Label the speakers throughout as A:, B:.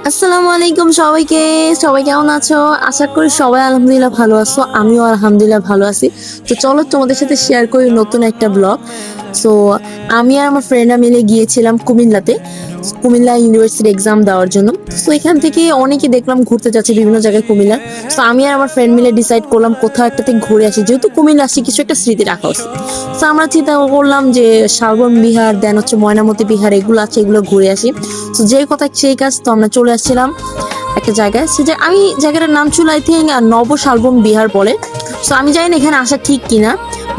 A: আসসালামু আলাইকুম সবাইকে। সবাই কেমন আছো? আশা করি সবাই আলহামদুলিল্লাহ ভালো আছো, আমিও আলহামদুলিল্লাহ ভালো আছি। তো চলো তোমাদের সাথে শেয়ার করি নতুন একটা ব্লগ। সো আমি আর আমার ফ্রেন্ডরা মিলে গিয়েছিলাম কুমিল্লাতে, কুমিল্লা ইউনিভার্সিটি এক্সাম দেওয়ার জন্য। সো এখান থেকে অনেকে দেখলাম ঘুরতে যাচ্ছে বিভিন্ন জায়গায় কুমিল্লা। সো আমি আর আমার ফ্রেন্ড মিলে ডিসাইড করলাম কোথাও একটাতে ঘুরে আসি, যেহেতু কুমিল্লা আসি কিছু একটা স্মৃতি রাখা উচিত। তো আমরা চিন্তা করলাম যে শালবন বিহার, দেন হচ্ছে ময়নামতি বিহার, এগুলো আছে, এগুলো ঘুরে আসি। তো যে কথা সেই কাজ, তো আমরা চলে আসছিলাম একটা জায়গায়। সে যে আমি জায়গাটার নাম ছিল আই থিঙ্ক নব শালবন বিহার বলে। সো আমি জানি না এখানে আসা ঠিক কিনা,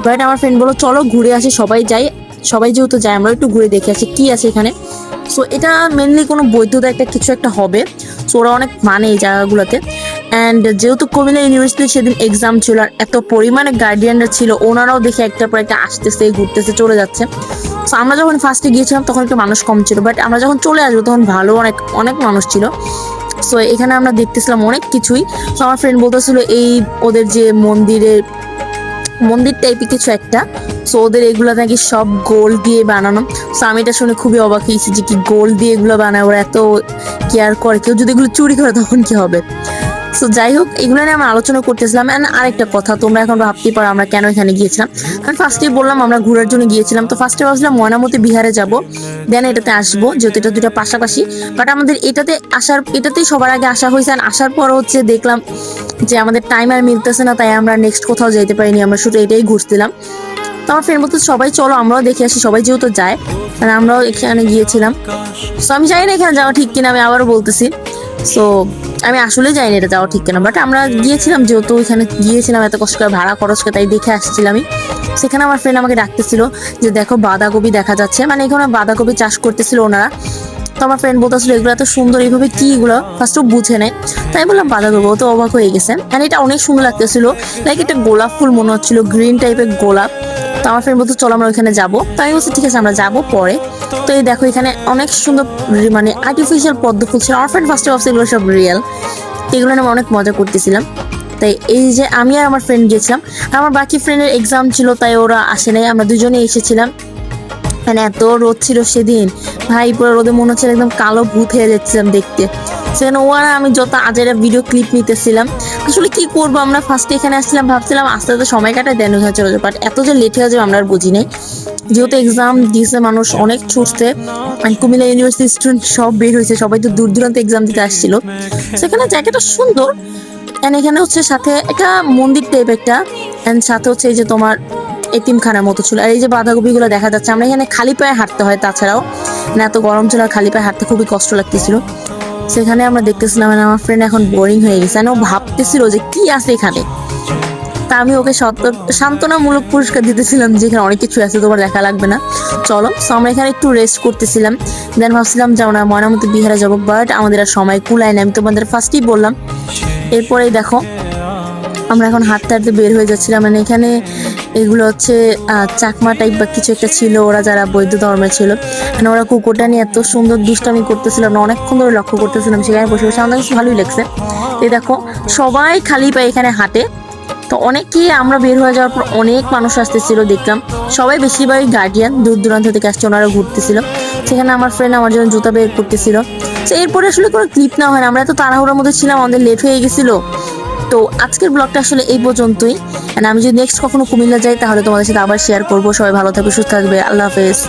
A: বাট আমার ফ্রেন্ড বলো চলো ঘুরে আসি, সবাই যাই, সবাই যেহেতু যায় আমরা একটু ঘুরে দেখে আসি কি আছে এখানে। সো এটা মেনলি কোনো বৈধতা একটা কিছু একটা হবে। সো ওরা অনেক মানে এই জায়গাগুলোতে। অ্যান্ড যেহেতু কুমিল্লা ইউনিভার্সিটি সেদিন এক্সাম ছিল আর এত পরিমাণে গার্ডিয়ানরা ছিল, ওনারাও দেখে একটার পর একটা আসতেছে, ঘুরতেছে, চলে যাচ্ছে। তো আমরা যখন ফার্স্টে গিয়েছিলাম তখন একটু মানুষ কম ছিল, বাট আমরা যখন চলে আসবো তখন ভালো অনেক অনেক মানুষ ছিল। সো এখানে আমরা দেখতেছিলাম অনেক কিছুই। তো আমার ফ্রেন্ড বলতেছিল এই ওদের যে মন্দির টাইপের কিছু একটা, সো ওদের এগুলো নাকি সব গোল্ড দিয়ে বানানো। সো আমি এটা শুনে খুবই অবাক হয়েছি যে কি গোল্ড দিয়ে এগুলো বানায়, ওরা এত কেয়ার করে, কেউ যদি এগুলো চুরি করে তখন কি হবে। সো যাই হোক, এগুলো নিয়ে আমরা আলোচনা করতেছিলাম। অ্যান্ড আরেকটা কথা, তোমরা এখন ভাবতেই পারো আমরা কেন এখানে গিয়েছিলাম। আমি ফার্স্টেই বললাম আমরা ঘোরার জন্য গিয়েছিলাম। তো ফার্স্টে ভাবছিলাম ময়নামতি বিহারে যাব, দেন এটাতে আসবো, যেহেতু এটা দুটা পাশাপাশি। বাট আমাদের এটাতেই সবার আগে আসা হয়েছে। আর আসার পর হচ্ছে দেখলাম যে আমাদের টাইম আর মিলতেছে না, তাই আমরা নেক্সট কোথাও যেতে পারিনি, আমরা শুধু এটাই ঘুরছিলাম। তো আমার ফ্রেন্ড বলতে সবাই চলো আমরাও দেখে আসি, সবাই যেহেতু যায়, মানে আমরাও এখানে গিয়েছিলাম। সো আমি জানি না এখানে যাওয়া ঠিক কিনা, আমি আবারও বলতেছি। সো আমি আসলে জানি না এটা যাওয়া ঠিক কিনা, বাট আমরা গিয়েছিলাম, যেহেতু এখানে গিয়েছিলাম এত কষ্ট করে ভাড়া খরচ করে, তাই দেখে আসছিলাম আমি। সেখানে আমার ফ্রেন্ড আমাকে ডাকতেছিল যে দেখো বাঁধাকপি দেখা যাচ্ছে, মানে এখানে বাঁধাকপি চাষ করতেছিল ওনারা। তো আমার ফ্রেন্ড বলতেছিল এগুলো এত সুন্দর, এইভাবে কি এগুলো ফার্স্টও বুঝে নেয়। তাই বললাম বাঁধাকপি, ও তো অবাক হয়ে গেছে। আর এটা অনেক সুন্দর লাগতেছিল, লাইক একটা গোলাপ ফুল মনে হচ্ছিল, গ্রিন টাইপের গোলাপ। তো আমার ফ্রেন্ড বলতো চলো আমরা ওইখানে যাবো। তো আমি বলছি ঠিক আছে আমরা যাবো পরে। তো এই দেখো এখানে অনেক সুন্দর মানে আর্টিফিশিয়াল পদ্ম ফুল ছিল। আমার ফ্রেন্ড ফার্স্টে ভাবছে এগুলো সব রিয়েল। এগুলো নিয়ে আমরা অনেক মজা করতেছিলাম। তাই এই যে আমি আর আমার ফ্রেন্ড গেছিলাম, আর আমার বাকি ফ্রেন্ডের এক্সাম ছিল তাই ওরা আসে নাই, আমরা দুজনেই এসেছিলাম। মানে এত রোদ ছিল সেদিন, ভাই পুরো রোদে মনে হচ্ছে একদম কালো ভূত হয়ে যাচ্ছিলাম দেখতে। সেখানে ওরা আমি যত আজেরা ভিডিও ক্লিপ নিতেছিলাম। আসলে কি করবো, আমরা ফার্স্টে এখানে আসছিলাম, ভাবছিলাম আস্তে আস্তে সময় কাটায় দেন ওখানে চলে যাবো, বাট এত যে লেট হয়ে যাবে আমরা আর বুঝি নাই। যেহেতু এক্সাম দিয়েছে মানুষ অনেক ছুটছে, কুমিল্লা ইউনিভার্সিটি স্টুডেন্ট সব বের হয়েছে, সবাই তো দূর দূরান্ত এক্সাম দিতে আসছিল। সেখানে জায়গাটা সুন্দর। এন্ড এখানে হচ্ছে সাথে একটা মন্দির টাইপ একটা, এন্ড সাথে হচ্ছে এই যে তোমার এতিমখানার মতো ছিল। আর এই যে বাঁধাকপি গুলো দেখা যাচ্ছে, আমরা এখানে খালি পায়ে হাঁটতে হয়, তাছাড়াও মানে এত গরম ছিল আর খালি পায়ে হাঁটতে খুবই কষ্ট লাগতেছিল। সেখানে আমরা দেখতেছিলাম, মানে আমার ফ্রেন্ড এখন বোরিং হয়ে গেছে, ও ভাবতেছিল যে কি আছে এখানে। তা আমি ওকে সান্ত্বনামূলক পুরস্কার দিতেছিলাম যে এখানে অনেক কিছু আছে, তোমার দেখা লাগবে না, চলো। সো আমরা এখানে একটু রেস্ট করতেছিলাম, দেন ভাবছিলাম যে আমরা ময়নামতি বিহারে যাবো, বাট আমাদের আর সময় কুলায় না, আমি তোমাদের ফার্স্টেই বললাম। এরপরেই দেখো আমরা এখন হাঁটতে হাঁটতে বের হয়ে যাচ্ছিলাম। মানে এখানে এগুলো হচ্ছে চাকমা টাইপ বা কিছু একটা ছিল, ওরা যারা বৌদ্ধ ধর্মের ছিল, মানে ওরা কুকুরটা নিয়ে এত সুন্দর দুষ্টামি করতেছিলাম, অনেকক্ষণ ধরে লক্ষ্য করতেছিলাম সেখানে বসে বসে, আমাদের কাছে ভালোই লাগছে। এই দেখো সবাই খালি পায়ে এখানে হাঁটে। তো অনেকেই আমরা বের হয়ে যাওয়ার পর অনেক মানুষ আসতেছিল দেখলাম, সবাই বেশিরভাগই গার্ডিয়ান দূর দূরান্ত থেকে আসছে, ওনারা ঘুরতেছিল। সেখানে আমার ফ্রেন্ড আমার জন্য জুতা বের করতেছিল। তো এরপরে আসলে কোনো ক্লিপ না হয় না, আমরা এত তাড়াহুড়োর মধ্যে ছিলাম, আমাদের লেট হয়ে গেছিল। তো আজকের ব্লগটা আসলে এই পর্যন্তই। আমি যদি নেক্সট কখনো কুমিল্লা যাই তাহলে তোমাদের সাথে আবার শেয়ার করবো। সবাই ভালো থাকবে, সুস্থ থাকবে, আল্লাহ হাফেজ।